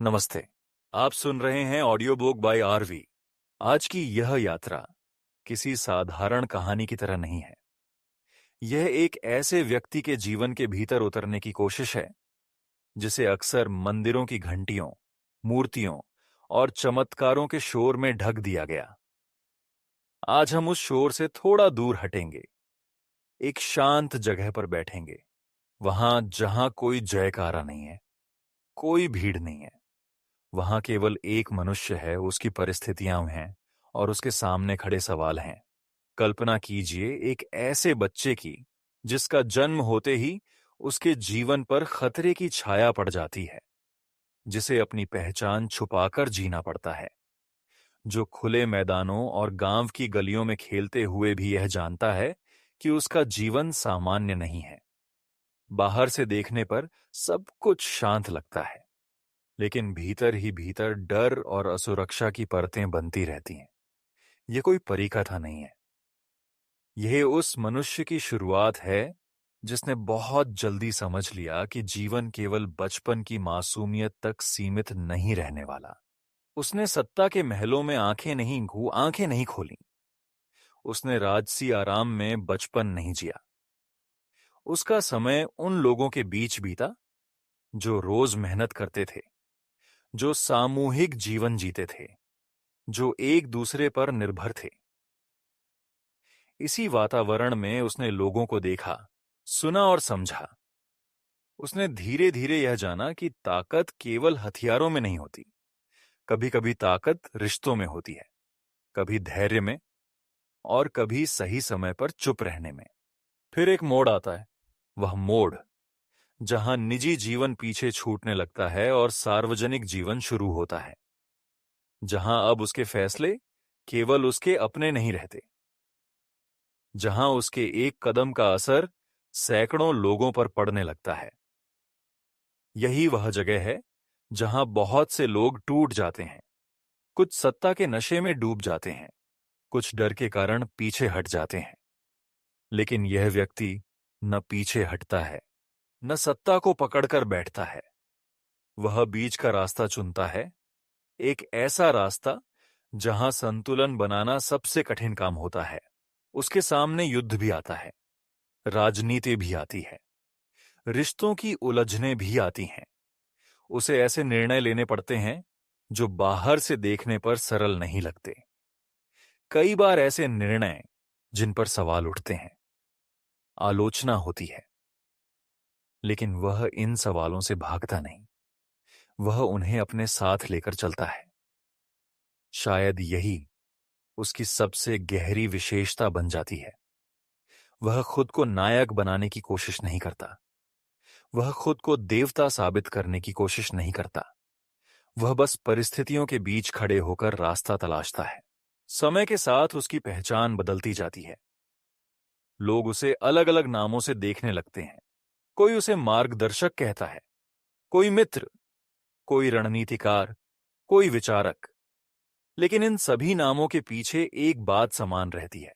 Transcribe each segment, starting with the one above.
नमस्ते। आप सुन रहे हैं ऑडियो बुक बाय आरवी। आज की यह यात्रा किसी साधारण कहानी की तरह नहीं है। यह एक ऐसे व्यक्ति के जीवन के भीतर उतरने की कोशिश है जिसे अक्सर मंदिरों की घंटियों, मूर्तियों और चमत्कारों के शोर में ढक दिया गया। आज हम उस शोर से थोड़ा दूर हटेंगे, एक शांत जगह पर बैठेंगे, वहां जहां कोई जयकारा नहीं है, कोई भीड़ नहीं है। वहां केवल एक मनुष्य है, उसकी परिस्थितियां हैं और उसके सामने खड़े सवाल हैं। कल्पना कीजिए एक ऐसे बच्चे की जिसका जन्म होते ही उसके जीवन पर खतरे की छाया पड़ जाती है, जिसे अपनी पहचान छुपाकर जीना पड़ता है, जो खुले मैदानों और गांव की गलियों में खेलते हुए भी यह जानता है कि उसका जीवन सामान्य नहीं है। बाहर से देखने पर सब कुछ शांत लगता है, लेकिन भीतर ही भीतर डर और असुरक्षा की परतें बनती रहती हैं। यह कोई परी कथा नहीं है। यह उस मनुष्य की शुरुआत है जिसने बहुत जल्दी समझ लिया कि जीवन केवल बचपन की मासूमियत तक सीमित नहीं रहने वाला। उसने सत्ता के महलों में आंखें नहीं खोली। उसने राजसी आराम में बचपन नहीं जिया। उसका समय उन लोगों के बीच बीता जो रोज मेहनत करते थे, जो सामूहिक जीवन जीते थे, जो एक दूसरे पर निर्भर थे। इसी वातावरण में उसने लोगों को देखा, सुना और समझा। उसने धीरे धीरे यह जाना कि ताकत केवल हथियारों में नहीं होती। कभी कभी ताकत रिश्तों में होती है, कभी धैर्य में, और कभी सही समय पर चुप रहने में। फिर एक मोड़ आता है, वह मोड़ जहां निजी जीवन पीछे छूटने लगता है और सार्वजनिक जीवन शुरू होता है, जहां अब उसके फैसले केवल उसके अपने नहीं रहते, जहां उसके एक कदम का असर सैकड़ों लोगों पर पड़ने लगता है। यही वह जगह है जहां बहुत से लोग टूट जाते हैं। कुछ सत्ता के नशे में डूब जाते हैं, कुछ डर के कारण पीछे हट जाते हैं। लेकिन यह व्यक्ति न पीछे हटता है, न सत्ता को पकड़कर बैठता है। वह बीच का रास्ता चुनता है, एक ऐसा रास्ता जहां संतुलन बनाना सबसे कठिन काम होता है। उसके सामने युद्ध भी आता है, राजनीति भी आती है, रिश्तों की उलझनें भी आती हैं। उसे ऐसे निर्णय लेने पड़ते हैं जो बाहर से देखने पर सरल नहीं लगते। कई बार ऐसे निर्णय जिन पर सवाल उठते हैं, आलोचना होती है, लेकिन वह इन सवालों से भागता नहीं। वह उन्हें अपने साथ लेकर चलता है। शायद यही उसकी सबसे गहरी विशेषता बन जाती है। वह खुद को नायक बनाने की कोशिश नहीं करता। वह खुद को देवता साबित करने की कोशिश नहीं करता। वह बस परिस्थितियों के बीच खड़े होकर रास्ता तलाशता है। समय के साथ उसकी पहचान बदलती जाती है। लोग उसे अलग अलग नामों से देखने लगते हैं। कोई उसे मार्गदर्शक कहता है, कोई मित्र, कोई रणनीतिकार, कोई विचारक। लेकिन इन सभी नामों के पीछे एक बात समान रहती है।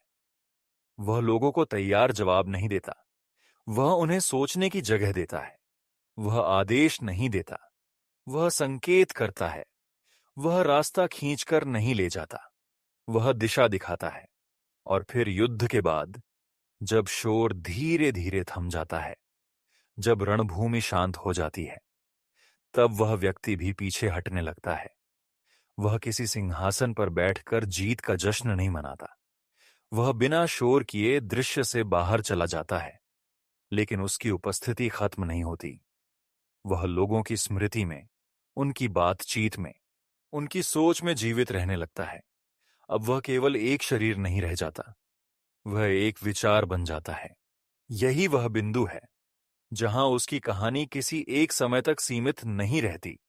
वह लोगों को तैयार जवाब नहीं देता। वह उन्हें सोचने की जगह देता है। वह आदेश नहीं देता। वह संकेत करता है। वह रास्ता खींचकर नहीं ले जाता। वह दिशा दिखाता है। और फिर युद्ध के बाद, जब शोर धीरे धीरे थम जाता है, जब रणभूमि शांत हो जाती है, तब वह व्यक्ति भी पीछे हटने लगता है। वह किसी सिंहासन पर बैठकर जीत का जश्न नहीं मनाता। वह बिना शोर किए दृश्य से बाहर चला जाता है। लेकिन उसकी उपस्थिति खत्म नहीं होती। वह लोगों की स्मृति में, उनकी बातचीत में, उनकी सोच में जीवित रहने लगता है। अब वह केवल एक शरीर नहीं रह जाता, वह एक विचार बन जाता है। यही वह बिंदु है जहां उसकी कहानी किसी एक समय तक सीमित नहीं रहती।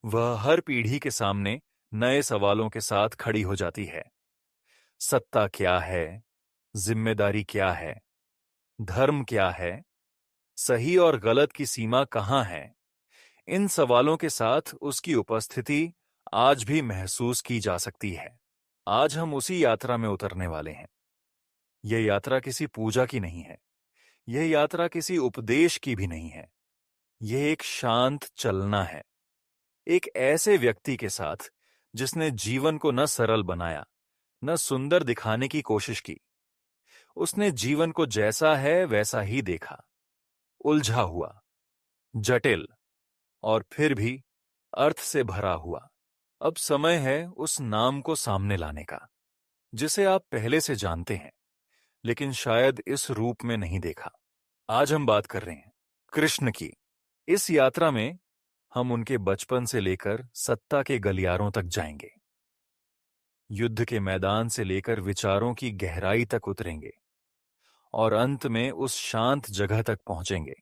वह हर पीढ़ी के सामने नए सवालों के साथ खड़ी हो जाती है। सत्ता क्या है? जिम्मेदारी क्या है? धर्म क्या है? सही और गलत की सीमा कहाँ है? इन सवालों के साथ उसकी उपस्थिति आज भी महसूस की जा सकती है। आज हम उसी यात्रा में उतरने वाले हैं। यह यात्रा किसी पूजा की नहीं है। यह यात्रा किसी उपदेश की भी नहीं है। यह एक शांत चलना है, एक ऐसे व्यक्ति के साथ जिसने जीवन को न सरल बनाया, न सुंदर दिखाने की कोशिश की। उसने जीवन को जैसा है वैसा ही देखा, उलझा हुआ, जटिल और फिर भी अर्थ से भरा हुआ। अब समय है उस नाम को सामने लाने का, जिसे आप पहले से जानते हैं, लेकिन शायद इस रूप में नहीं देखा। आज हम बात कर रहे हैं कृष्ण की। इस यात्रा में हम उनके बचपन से लेकर सत्ता के गलियारों तक जाएंगे, युद्ध के मैदान से लेकर विचारों की गहराई तक उतरेंगे और अंत में उस शांत जगह तक पहुंचेंगे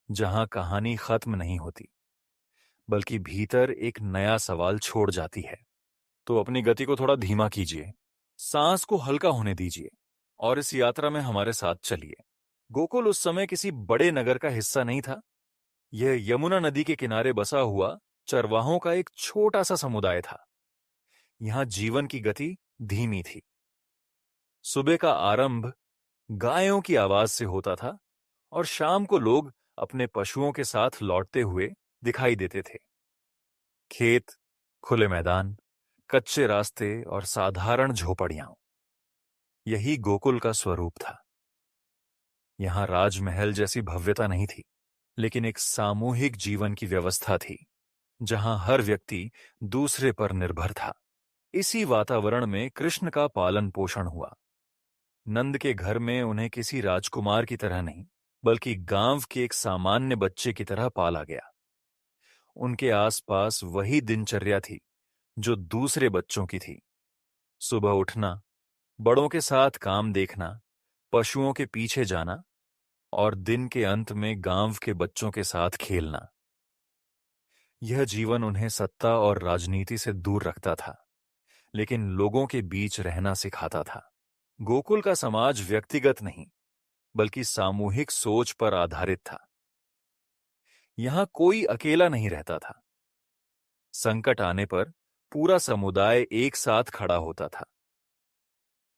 जहां कहानी खत्म नहीं होती, बल्कि भीतर एक नया सवाल छोड़ जाती है। तो अपनी गति को थोड़ा धीमा कीजिए, सांस को हल्का होने दीजिए और इस यात्रा में हमारे साथ चलिए। गोकुल उस समय किसी बड़े नगर का हिस्सा नहीं था। यह यमुना नदी के किनारे बसा हुआ चरवाहों का एक छोटा सा समुदाय था। यहां जीवन की गति धीमी थी। सुबह का आरंभ गायों की आवाज से होता था और शाम को लोग अपने पशुओं के साथ लौटते हुए दिखाई देते थे। खेत, खुले मैदान, कच्चे रास्ते और साधारण झोपड़ियां, यही गोकुल का स्वरूप था। यहां राजमहल जैसी भव्यता नहीं थी, लेकिन एक सामूहिक जीवन की व्यवस्था थी जहां हर व्यक्ति दूसरे पर निर्भर था। इसी वातावरण में कृष्ण का पालन पोषण हुआ। नंद के घर में उन्हें किसी राजकुमार की तरह नहीं, बल्कि गांव के एक सामान्य बच्चे की तरह पाला गया। उनके आसपास वही दिनचर्या थी जो दूसरे बच्चों की थी। सुबह उठना, बड़ों के साथ काम देखना, पशुओं के पीछे जाना और दिन के अंत में गांव के बच्चों के साथ खेलना। यह जीवन उन्हें सत्ता और राजनीति से दूर रखता था, लेकिन लोगों के बीच रहना सिखाता था। गोकुल का समाज व्यक्तिगत नहीं, बल्कि सामूहिक सोच पर आधारित था। यहां कोई अकेला नहीं रहता था। संकट आने पर पूरा समुदाय एक साथ खड़ा होता था।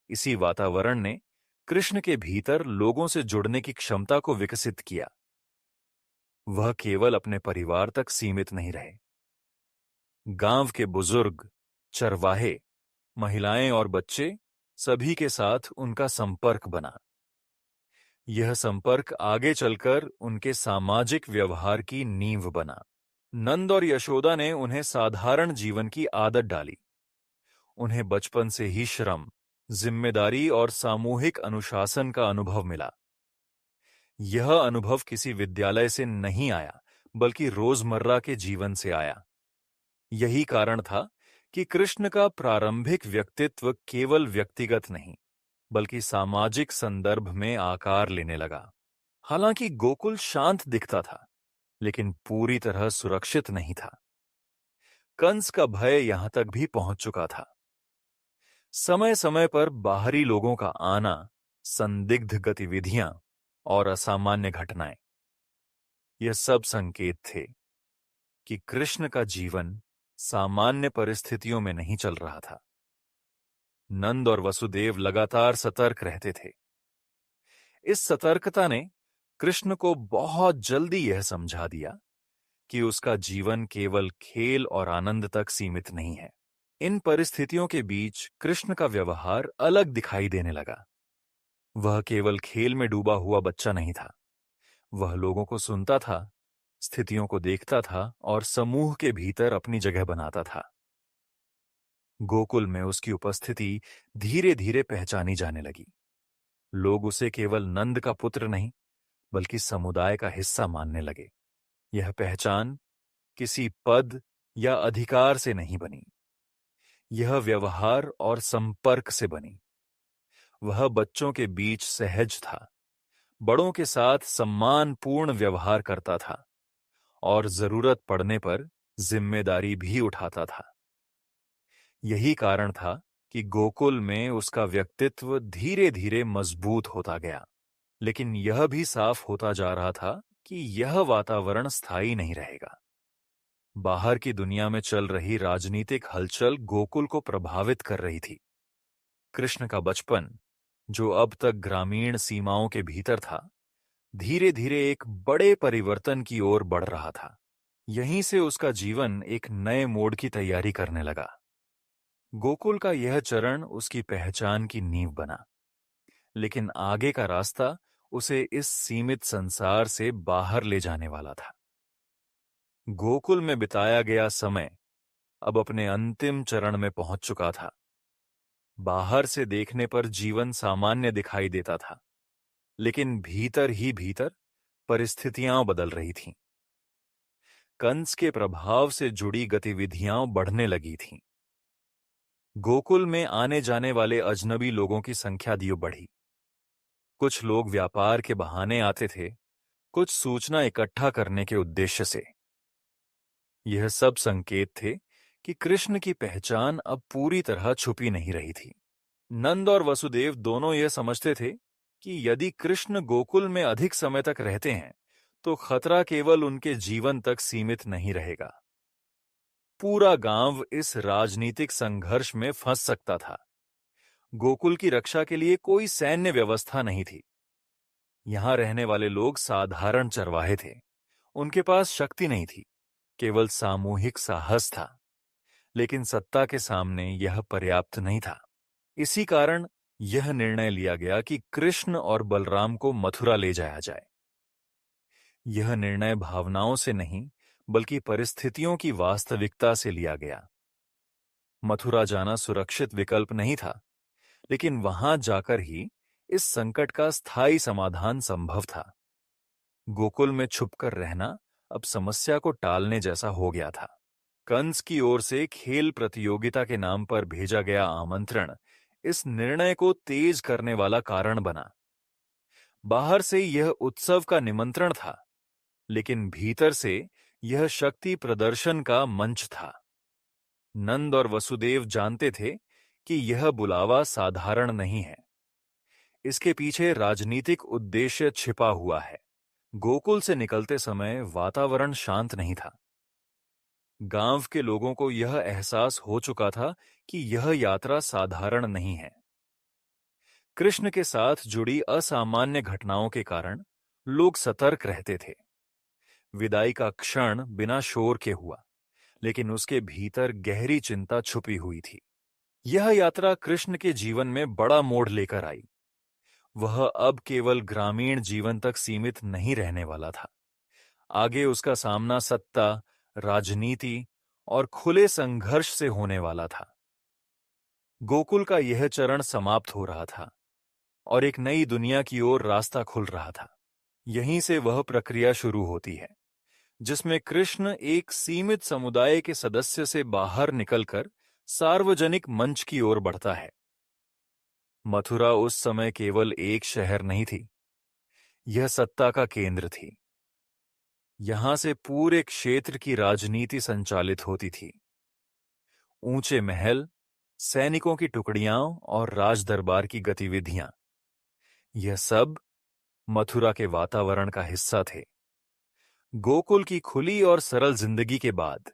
इसी वातावरण ने कृष्ण के भीतर लोगों से जुड़ने की क्षमता को विकसित किया। वह केवल अपने परिवार तक सीमित नहीं रहे। गांव के बुजुर्ग, चरवाहे, महिलाएं और बच्चे, सभी के साथ उनका संपर्क बना। यह संपर्क आगे चलकर उनके सामाजिक व्यवहार की नींव बना। नंद और यशोदा ने उन्हें साधारण जीवन की आदत डाली। उन्हें बचपन से ही श्रम, जिम्मेदारी और सामूहिक अनुशासन का अनुभव मिला। यह अनुभव किसी विद्यालय से नहीं आया, बल्कि रोजमर्रा के जीवन से आया। यही कारण था कि कृष्ण का प्रारंभिक व्यक्तित्व केवल व्यक्तिगत नहीं, बल्कि सामाजिक संदर्भ में आकार लेने लगा। हालांकि गोकुल शांत दिखता था, लेकिन पूरी तरह सुरक्षित नहीं था। कंस का भय यहां तक भी पहुंच चुका था। समय समय पर बाहरी लोगों का आना, संदिग्ध गतिविधियां और असामान्य घटनाएं, यह सब संकेत थे कि कृष्ण का जीवन सामान्य परिस्थितियों में नहीं चल रहा था। नंद और वसुदेव लगातार सतर्क रहते थे। इस सतर्कता ने कृष्ण को बहुत जल्दी यह समझा दिया कि उसका जीवन केवल खेल और आनंद तक सीमित नहीं है। इन परिस्थितियों के बीच कृष्ण का व्यवहार अलग दिखाई देने लगा। वह केवल खेल में डूबा हुआ बच्चा नहीं था। वह लोगों को सुनता था, स्थितियों को देखता था और समूह के भीतर अपनी जगह बनाता था। गोकुल में उसकी उपस्थिति धीरे धीरे पहचानी जाने लगी। लोग उसे केवल नंद का पुत्र नहीं, बल्कि समुदाय का हिस्सा मानने लगे। यह पहचान किसी पद या अधिकार से नहीं बनी, यह व्यवहार और संपर्क से बनी। वह बच्चों के बीच सहज था, बड़ों के साथ सम्मानपूर्ण व्यवहार करता था और जरूरत पड़ने पर जिम्मेदारी भी उठाता था। यही कारण था कि गोकुल में उसका व्यक्तित्व धीरे धीरे मजबूत होता गया। लेकिन यह भी साफ होता जा रहा था कि यह वातावरण स्थायी नहीं रहेगा। बाहर की दुनिया में चल रही राजनीतिक हलचल गोकुल को प्रभावित कर रही थी। कृष्ण का बचपन, जो अब तक ग्रामीण सीमाओं के भीतर था, धीरे धीरे एक बड़े परिवर्तन की ओर बढ़ रहा था। यहीं से उसका जीवन एक नए मोड़ की तैयारी करने लगा। गोकुल का यह चरण उसकी पहचान की नींव बना, लेकिन आगे का रास्ता उसे इस सीमित संसार से बाहर ले जाने वाला था। गोकुल में बिताया गया समय अब अपने अंतिम चरण में पहुंच चुका था। बाहर से देखने पर जीवन सामान्य दिखाई देता था, लेकिन भीतर ही भीतर परिस्थितियां बदल रही थीं। कंस के प्रभाव से जुड़ी गतिविधियां बढ़ने लगी थीं। गोकुल में आने जाने वाले अजनबी लोगों की संख्या दियो बढ़ी। कुछ लोग व्यापार के बहाने आते थे, कुछ सूचना इकट्ठा करने के उद्देश्य से। यह सब संकेत थे कि कृष्ण की पहचान अब पूरी तरह छुपी नहीं रही थी। नंद और वसुदेव दोनों यह समझते थे कि यदि कृष्ण गोकुल में अधिक समय तक रहते हैं तो खतरा केवल उनके जीवन तक सीमित नहीं रहेगा। पूरा गांव इस राजनीतिक संघर्ष में फंस सकता था। गोकुल की रक्षा के लिए कोई सैन्य व्यवस्था नहीं थी। यहां रहने वाले लोग साधारण चरवाहे थे। उनके पास शक्ति नहीं थी, केवल सामूहिक साहस था। लेकिन सत्ता के सामने यह पर्याप्त नहीं था। इसी कारण यह निर्णय लिया गया कि कृष्ण और बलराम को मथुरा ले जाया जाए। यह निर्णय भावनाओं से नहीं, बल्कि परिस्थितियों की वास्तविकता से लिया गया। मथुरा जाना सुरक्षित विकल्प नहीं था, लेकिन वहां जाकर ही इस संकट का स्थायी समाधान संभव था। गोकुल में छुपकर रहना अब समस्या को टालने जैसा हो गया था। कंस की ओर से खेल प्रतियोगिता के नाम पर भेजा गया आमंत्रण इस निर्णय को तेज करने वाला कारण बना। बाहर से यह उत्सव का निमंत्रण था, लेकिन भीतर से यह शक्ति प्रदर्शन का मंच था। नंद और वसुदेव जानते थे कि यह बुलावा साधारण नहीं है। इसके पीछे राजनीतिक उद्देश्य छिपा हुआ है। गोकुल से निकलते समय वातावरण शांत नहीं था। गांव के लोगों को यह एहसास हो चुका था कि यह यात्रा साधारण नहीं है। कृष्ण के साथ जुड़ी असामान्य घटनाओं के कारण लोग सतर्क रहते थे। विदाई का क्षण बिना शोर के हुआ, लेकिन उसके भीतर गहरी चिंता छुपी हुई थी। यह यात्रा कृष्ण के जीवन में बड़ा मोड़ लेकर आई। वह अब केवल ग्रामीण जीवन तक सीमित नहीं रहने वाला था। आगे उसका सामना सत्ता, राजनीति और खुले संघर्ष से होने वाला था। गोकुल का यह चरण समाप्त हो रहा था और एक नई दुनिया की ओर रास्ता खुल रहा था। यहीं से वह प्रक्रिया शुरू होती है जिसमें कृष्ण एक सीमित समुदाय के सदस्य से बाहर निकलकर सार्वजनिक मंच की ओर बढ़ता है। मथुरा उस समय केवल एक शहर नहीं थी, यह सत्ता का केंद्र थी। यहां से पूरे क्षेत्र की राजनीति संचालित होती थी। ऊंचे महल, सैनिकों की टुकड़ियां और राजदरबार की गतिविधियां, यह सब मथुरा के वातावरण का हिस्सा थे। गोकुल की खुली और सरल जिंदगी के बाद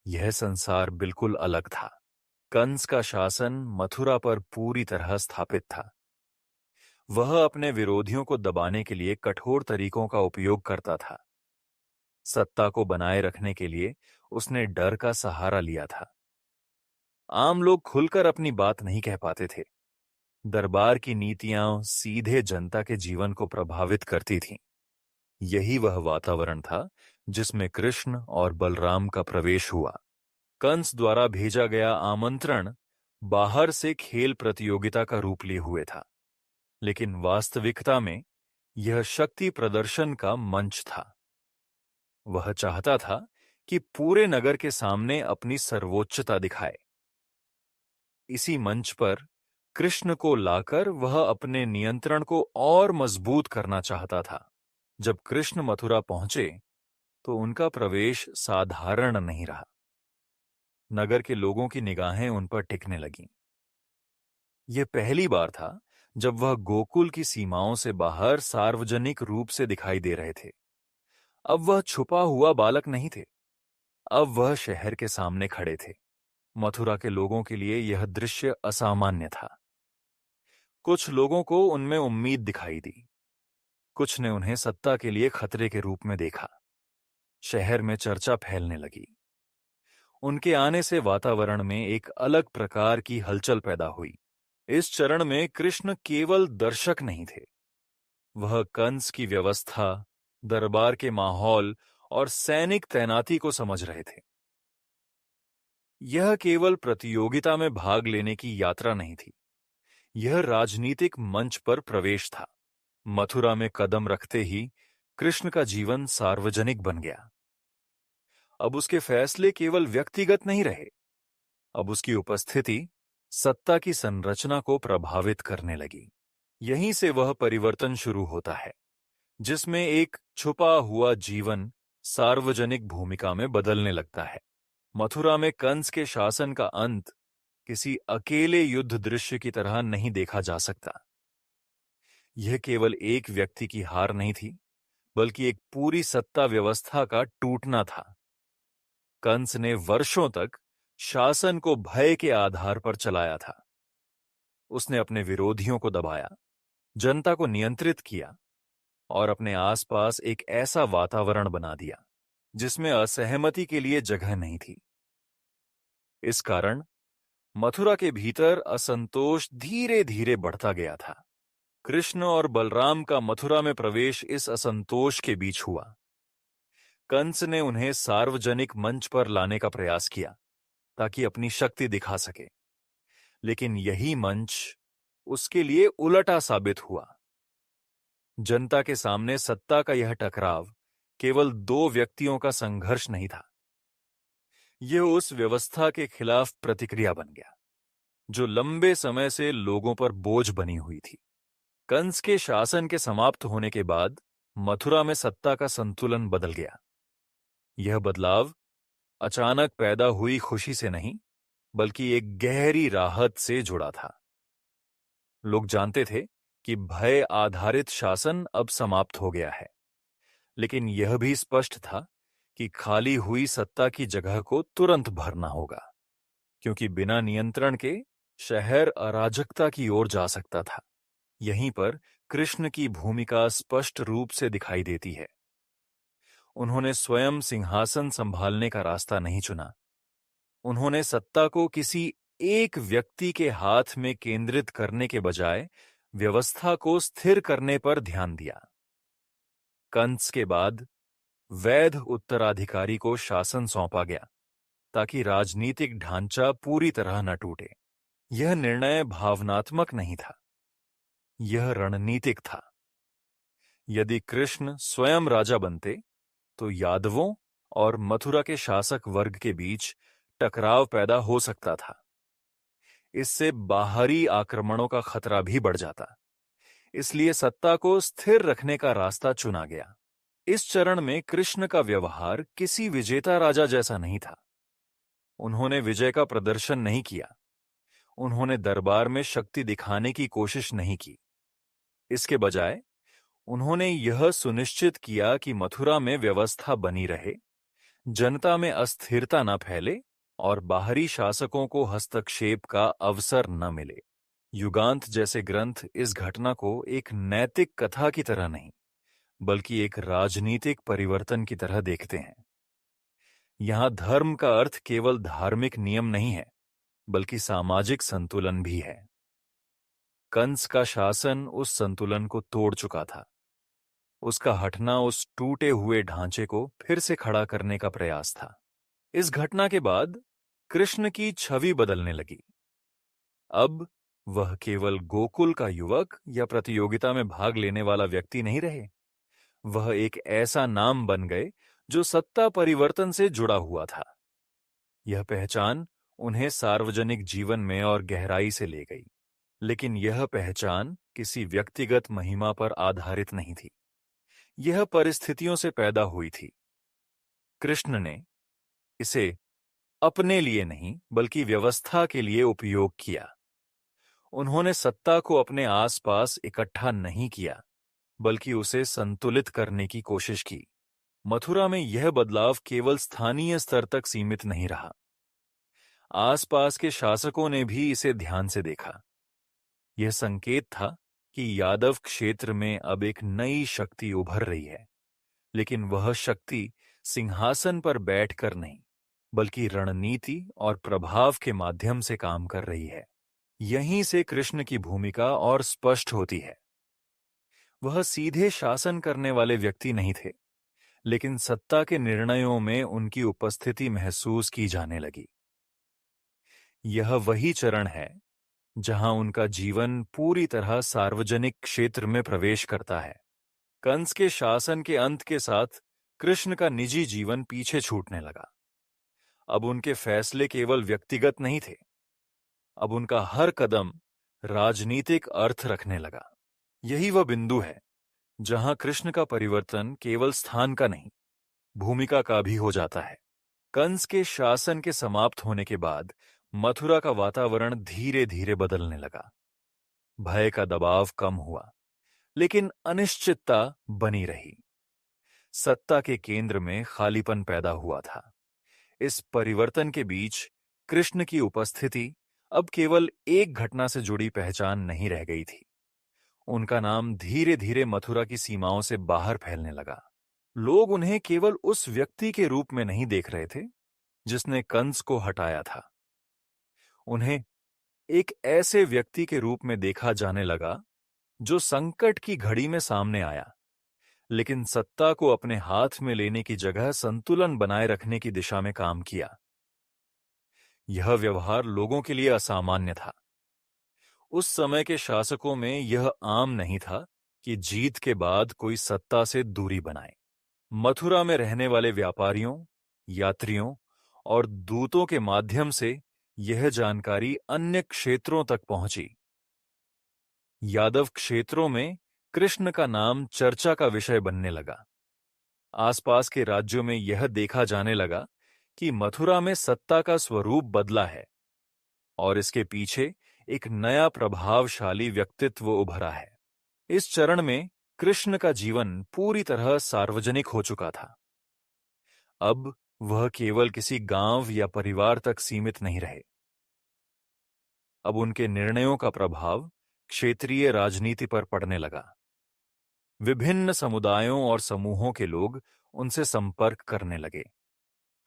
यह संसार बिल्कुल अलग था। कंस का शासन मथुरा पर पूरी तरह स्थापित था। वह अपने विरोधियों को दबाने के लिए कठोर तरीकों का उपयोग करता था। सत्ता को बनाए रखने के लिए उसने डर का सहारा लिया था। आम लोग खुलकर अपनी बात नहीं कह पाते थे। दरबार की नीतियां सीधे जनता के जीवन को प्रभावित करती थीं। यही वह वातावरण था जिसमें कृष्ण और बलराम का प्रवेश हुआ। कंस द्वारा भेजा गया आमंत्रण बाहर से खेल प्रतियोगिता का रूप लिए हुए था, लेकिन वास्तविकता में यह शक्ति प्रदर्शन का मंच था। वह चाहता था कि पूरे नगर के सामने अपनी सर्वोच्चता दिखाए। इसी मंच पर कृष्ण को लाकर वह अपने नियंत्रण को और मजबूत करना चाहता था। जब कृष्ण मथुरा पहुंचे तो उनका प्रवेश साधारण नहीं रहा। नगर के लोगों की निगाहें उन पर टिकने लगीं। यह पहली बार था जब वह गोकुल की सीमाओं से बाहर सार्वजनिक रूप से दिखाई दे रहे थे। अब वह छुपा हुआ बालक नहीं थे, अब वह शहर के सामने खड़े थे। मथुरा के लोगों के लिए यह दृश्य असामान्य था। कुछ लोगों को उनमें उम्मीद दिखाई दी, कुछ ने उन्हें सत्ता के लिए खतरे के रूप में देखा। शहर में चर्चा फैलने लगी। उनके आने से वातावरण में एक अलग प्रकार की हलचल पैदा हुई। इस चरण में कृष्ण केवल दर्शक नहीं थे, वह कंस की व्यवस्था, दरबार के माहौल और सैनिक तैनाती को समझ रहे थे। यह केवल प्रतियोगिता में भाग लेने की यात्रा नहीं थी, यह राजनीतिक मंच पर प्रवेश था। मथुरा में कदम रखते ही कृष्ण का जीवन सार्वजनिक बन गया। अब उसके फैसले केवल व्यक्तिगत नहीं रहे, अब उसकी उपस्थिति सत्ता की संरचना को प्रभावित करने लगी। यहीं से वह परिवर्तन शुरू होता है, जिसमें एक छुपा हुआ जीवन सार्वजनिक भूमिका में बदलने लगता है। मथुरा में कंस के शासन का अंत किसी अकेले युद्ध दृश्य की तरह नहीं देखा जा सकता। यह केवल एक व्यक्ति की हार नहीं थी, बल्कि एक पूरी सत्ता व्यवस्था का टूटना था। कंस ने वर्षों तक शासन को भय के आधार पर चलाया था। उसने अपने विरोधियों को दबाया, जनता को नियंत्रित किया और अपने आसपास एक ऐसा वातावरण बना दिया जिसमें असहमति के लिए जगह नहीं थी। इस कारण मथुरा के भीतर असंतोष धीरे धीरे बढ़ता गया था। कृष्ण और बलराम का मथुरा में प्रवेश इस असंतोष के बीच हुआ। कंस ने उन्हें सार्वजनिक मंच पर लाने का प्रयास किया ताकि अपनी शक्ति दिखा सके, लेकिन यही मंच उसके लिए उलटा साबित हुआ। जनता के सामने सत्ता का यह टकराव केवल दो व्यक्तियों का संघर्ष नहीं था, यह उस व्यवस्था के खिलाफ प्रतिक्रिया बन गया जो लंबे समय से लोगों पर बोझ बनी हुई थी। कंस के शासन के समाप्त होने के बाद मथुरा में सत्ता का संतुलन बदल गया। यह बदलाव अचानक पैदा हुई खुशी से नहीं, बल्कि एक गहरी राहत से जुड़ा था। लोग जानते थे कि भय आधारित शासन अब समाप्त हो गया है, लेकिन यह भी स्पष्ट था कि खाली हुई सत्ता की जगह को तुरंत भरना होगा, क्योंकि बिना नियंत्रण के शहर अराजकता की ओर जा सकता था। यहीं पर कृष्ण की भूमिका स्पष्ट रूप से दिखाई देती है। उन्होंने स्वयं सिंहासन संभालने का रास्ता नहीं चुना, उन्होंने सत्ता को किसी एक व्यक्ति के हाथ में केंद्रित करने के बजाय व्यवस्था को स्थिर करने पर ध्यान दिया। कंस के बाद वैध उत्तराधिकारी को शासन सौंपा गया ताकि राजनीतिक ढांचा पूरी तरह न टूटे। यह निर्णय भावनात्मक नहीं था, यह रणनीतिक था। यदि कृष्ण स्वयं राजा बनते तो यादवों और मथुरा के शासक वर्ग के बीच टकराव पैदा हो सकता था। इससे बाहरी आक्रमणों का खतरा भी बढ़ जाता। इसलिए सत्ता को स्थिर रखने का रास्ता चुना गया। इस चरण में कृष्ण का व्यवहार किसी विजेता राजा जैसा नहीं था। उन्होंने विजय का प्रदर्शन नहीं किया, उन्होंने दरबार में शक्ति दिखाने की कोशिश नहीं की। इसके बजाय उन्होंने यह सुनिश्चित किया कि मथुरा में व्यवस्था बनी रहे, जनता में अस्थिरता न फैले और बाहरी शासकों को हस्तक्षेप का अवसर न मिले। युगांत जैसे ग्रंथ इस घटना को एक नैतिक कथा की तरह नहीं, बल्कि एक राजनीतिक परिवर्तन की तरह देखते हैं। यहां धर्म का अर्थ केवल धार्मिक नियम नहीं है, बल्कि सामाजिक संतुलन भी है। कंस का शासन उस संतुलन को तोड़ चुका था। उसका हटना उस टूटे हुए ढांचे को फिर से खड़ा करने का प्रयास था। इस घटना के बाद कृष्ण की छवि बदलने लगी। अब वह केवल गोकुल का युवक या प्रतियोगिता में भाग लेने वाला व्यक्ति नहीं रहे, वह एक ऐसा नाम बन गए जो सत्ता परिवर्तन से जुड़ा हुआ था। यह पहचान उन्हें सार्वजनिक जीवन में और गहराई से ले गई, लेकिन यह पहचान किसी व्यक्तिगत महिमा पर आधारित नहीं थी, यह परिस्थितियों से पैदा हुई थी। कृष्ण ने इसे अपने लिए नहीं, बल्कि व्यवस्था के लिए उपयोग किया। उन्होंने सत्ता को अपने आसपास इकट्ठा नहीं किया, बल्कि उसे संतुलित करने की कोशिश की। मथुरा में यह बदलाव केवल स्थानीय स्तर तक सीमित नहीं रहा, आसपास के शासकों ने भी इसे ध्यान से देखा। यह संकेत था कि यादव क्षेत्र में अब एक नई शक्ति उभर रही है, लेकिन वह शक्ति सिंहासन पर बैठकर नहीं, बल्कि रणनीति और प्रभाव के माध्यम से काम कर रही है। यहीं से कृष्ण की भूमिका और स्पष्ट होती है। वह सीधे शासन करने वाले व्यक्ति नहीं थे, लेकिन सत्ता के निर्णयों में उनकी उपस्थिति महसूस की जाने लगी। यह वही चरण है जहां उनका जीवन पूरी तरह सार्वजनिक क्षेत्र में प्रवेश करता है। कंस के शासन के अंत के साथ कृष्ण का निजी जीवन पीछे छूटने लगा। अब उनके फैसले केवल व्यक्तिगत नहीं थे, अब उनका हर कदम राजनीतिक अर्थ रखने लगा। यही वह बिंदु है जहां कृष्ण का परिवर्तन केवल स्थान का नहीं, भूमिका का भी हो जाता है। कंस के शासन के समाप्त होने के बाद मथुरा का वातावरण धीरे धीरे बदलने लगा। भय का दबाव कम हुआ, लेकिन अनिश्चितता बनी रही। सत्ता के केंद्र में खालीपन पैदा हुआ था। इस परिवर्तन के बीच कृष्ण की उपस्थिति अब केवल एक घटना से जुड़ी पहचान नहीं रह गई थी। उनका नाम धीरे धीरे मथुरा की सीमाओं से बाहर फैलने लगा। लोग उन्हें केवल उस व्यक्ति के रूप में नहीं देख रहे थे जिसने कंस को हटाया था। उन्हें एक ऐसे व्यक्ति के रूप में देखा जाने लगा जो संकट की घड़ी में सामने आया, लेकिन सत्ता को अपने हाथ में लेने की जगह संतुलन बनाए रखने की दिशा में काम किया। यह व्यवहार लोगों के लिए असामान्य था। उस समय के शासकों में यह आम नहीं था कि जीत के बाद कोई सत्ता से दूरी बनाए। मथुरा में रहने वाले व्यापारियों, यात्रियों और दूतों के माध्यम से यह जानकारी अन्य क्षेत्रों तक पहुंची। यादव क्षेत्रों में कृष्ण का नाम चर्चा का विषय बनने लगा। आसपास के राज्यों में यह देखा जाने लगा कि मथुरा में सत्ता का स्वरूप बदला है और इसके पीछे एक नया प्रभावशाली व्यक्तित्व उभरा है। इस चरण में कृष्ण का जीवन पूरी तरह सार्वजनिक हो चुका था। अब वह केवल किसी गांव या परिवार तक सीमित नहीं रहे। अब उनके निर्णयों का प्रभाव क्षेत्रीय राजनीति पर पड़ने लगा। विभिन्न समुदायों और समूहों के लोग उनसे संपर्क करने लगे,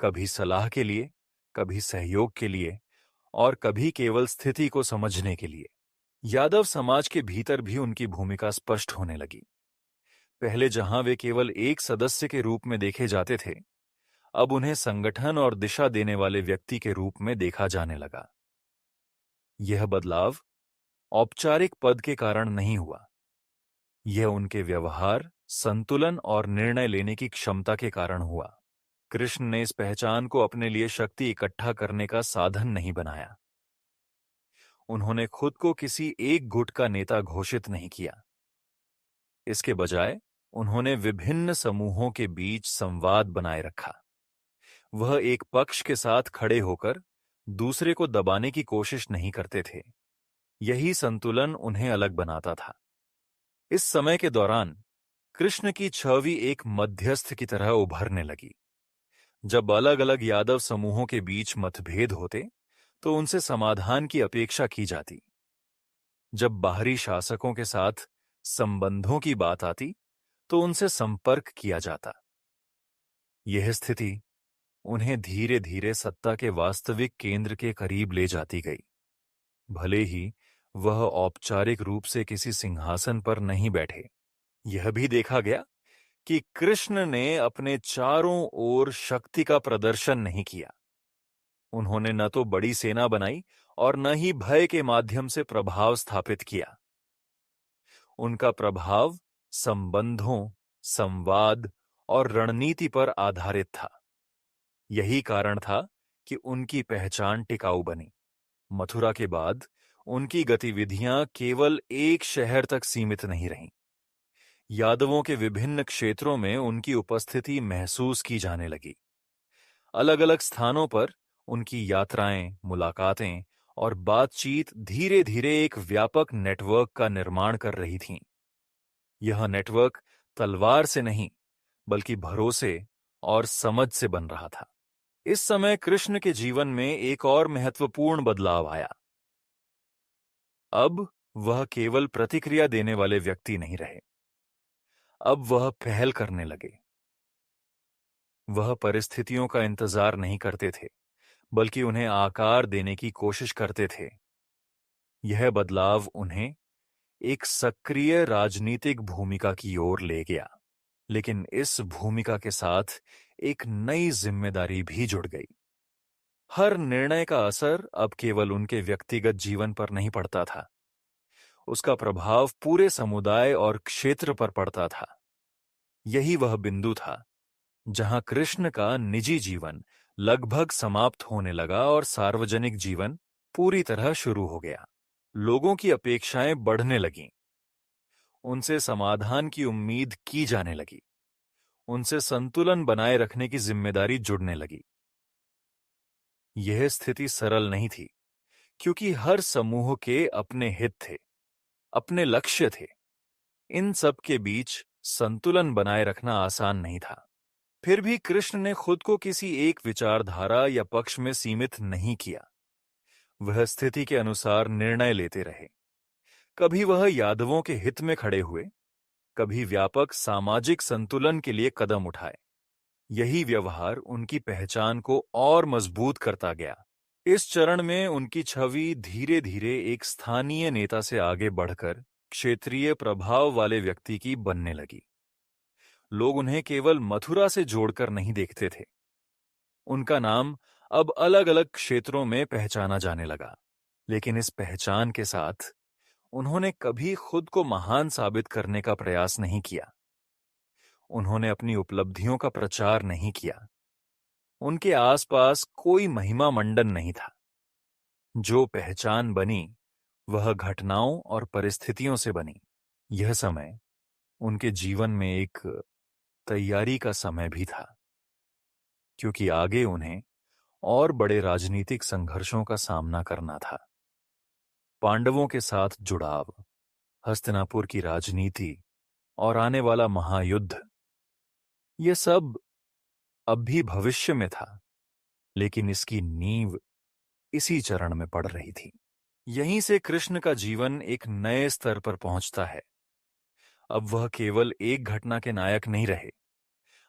कभी सलाह के लिए, कभी सहयोग के लिए और कभी केवल स्थिति को समझने के लिए। यादव समाज के भीतर भी उनकी भूमिका स्पष्ट होने लगी। पहले जहां वे केवल एक सदस्य के रूप में देखे जाते थे, अब उन्हें संगठन और दिशा देने वाले व्यक्ति के रूप में देखा जाने लगा। यह बदलाव औपचारिक पद के कारण नहीं हुआ, यह उनके व्यवहार, संतुलन और निर्णय लेने की क्षमता के कारण हुआ। कृष्ण ने इस पहचान को अपने लिए शक्ति इकट्ठा करने का साधन नहीं बनाया। उन्होंने खुद को किसी एक गुट का नेता घोषित नहीं किया। इसके बजाय उन्होंने विभिन्न समूहों के बीच संवाद बनाए रखा। वह एक पक्ष के साथ खड़े होकर दूसरे को दबाने की कोशिश नहीं करते थे। यही संतुलन उन्हें अलग बनाता था। इस समय के दौरान कृष्ण की छवि एक मध्यस्थ की तरह उभरने लगी। जब अलग अलग यादव समूहों के बीच मतभेद होते, तो उनसे समाधान की अपेक्षा की जाती। जब बाहरी शासकों के साथ संबंधों की बात आती, तो उनसे संपर्क किया जाता। यह स्थिति उन्हें धीरे धीरे सत्ता के वास्तविक केंद्र के करीब ले जाती गई। भले ही वह औपचारिक रूप से किसी सिंहासन पर नहीं बैठे। यह भी देखा गया कि कृष्ण ने अपने चारों ओर शक्ति का प्रदर्शन नहीं किया। उन्होंने न तो बड़ी सेना बनाई और न ही भय के माध्यम से प्रभाव स्थापित किया। उनका प्रभाव संबंधों, संवाद और रणनीति पर आधारित था। यही कारण था कि उनकी पहचान टिकाऊ बनी। मथुरा के बाद उनकी गतिविधियां केवल एक शहर तक सीमित नहीं रहीं। यादवों के विभिन्न क्षेत्रों में उनकी उपस्थिति महसूस की जाने लगी। अलग अलग स्थानों पर उनकी यात्राएं, मुलाकातें और बातचीत धीरे धीरे एक व्यापक नेटवर्क का निर्माण कर रही थीं। यह नेटवर्क तलवार से नहीं, बल्कि भरोसे और समझ से बन रहा था। इस समय कृष्ण के जीवन में एक और महत्वपूर्ण बदलाव आया। अब वह केवल प्रतिक्रिया देने वाले व्यक्ति नहीं रहे, अब वह पहल करने लगे। वह परिस्थितियों का इंतजार नहीं करते थे, बल्कि उन्हें आकार देने की कोशिश करते थे। यह बदलाव उन्हें एक सक्रिय राजनीतिक भूमिका की ओर ले गया, लेकिन इस भूमिका के साथ एक नई जिम्मेदारी भी जुड़ गई। हर निर्णय का असर अब केवल उनके व्यक्तिगत जीवन पर नहीं पड़ता था, उसका प्रभाव पूरे समुदाय और क्षेत्र पर पड़ता था। यही वह बिंदु था जहां कृष्ण का निजी जीवन लगभग समाप्त होने लगा और सार्वजनिक जीवन पूरी तरह शुरू हो गया। लोगों की अपेक्षाएं बढ़ने लगीं, उनसे समाधान की उम्मीद की जाने लगी, उनसे संतुलन बनाए रखने की जिम्मेदारी जुड़ने लगी। यह स्थिति सरल नहीं थी, क्योंकि हर समूह के अपने हित थे, अपने लक्ष्य थे। इन सब के बीच संतुलन बनाए रखना आसान नहीं था। फिर भी कृष्ण ने खुद को किसी एक विचारधारा या पक्ष में सीमित नहीं किया। वह स्थिति के अनुसार निर्णय लेते रहे। कभी वह यादवों के हित में खड़े हुए, कभी व्यापक सामाजिक संतुलन के लिए कदम उठाए। यही व्यवहार उनकी पहचान को और मजबूत करता गया। इस चरण में उनकी छवि धीरे धीरे एक स्थानीय नेता से आगे बढ़कर क्षेत्रीय प्रभाव वाले व्यक्ति की बनने लगी। लोग उन्हें केवल मथुरा से जोड़कर नहीं देखते थे। उनका नाम अब अलग अलग क्षेत्रों में पहचाना जाने लगा, लेकिन इस पहचान के साथ उन्होंने कभी खुद को महान साबित करने का प्रयास नहीं किया। उन्होंने अपनी उपलब्धियों का प्रचार नहीं किया। उनके आसपास कोई महिमा मंडन नहीं था। जो पहचान बनी वह घटनाओं और परिस्थितियों से बनी। यह समय उनके जीवन में एक तैयारी का समय भी था, क्योंकि आगे उन्हें और बड़े राजनीतिक संघर्षों का सामना करना था। पांडवों के साथ जुड़ाव, हस्तिनापुर की राजनीति और आने वाला महायुद्ध, यह सब अब भी भविष्य में था, लेकिन इसकी नींव इसी चरण में पड़ रही थी। यहीं से कृष्ण का जीवन एक नए स्तर पर पहुंचता है। अब वह केवल एक घटना के नायक नहीं रहे।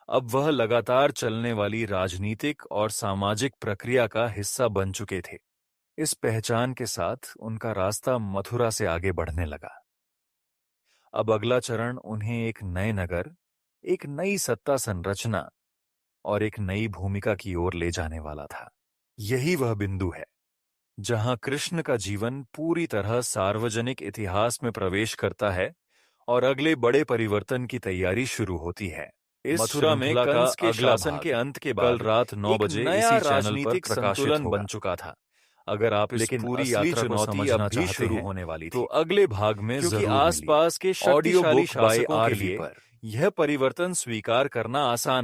अब वह लगातार चलने वाली राजनीतिक और सामाजिक प्रक्रिया का हिस्सा बन चुके थे। इस पहचान के साथ उनका रास्ता मथुरा से आगे बढ़ने लगा। अब अगला चरण उन्हें एक नए नगर, एक नई सत्ता संरचना और एक नई भूमिका की ओर ले जाने वाला था। यही वह बिंदु है जहां कृष्ण का जीवन पूरी तरह सार्वजनिक इतिहास में प्रवेश करता है और अगले बड़े परिवर्तन की तैयारी शुरू होती है। इस मथुरा में कंस के शासन के अंत के बाद कल रात 9 बजे इसी चैनल पर संतुलन बन चुका था। अगर आप इस पूरी यात्रा को समझना चाहते हैं, होने वाली तो अगले भाग में क्योंकि आसपास के शक्तिशाली शासकों के लिए यह परिवर्तन स्वीकार करना आसान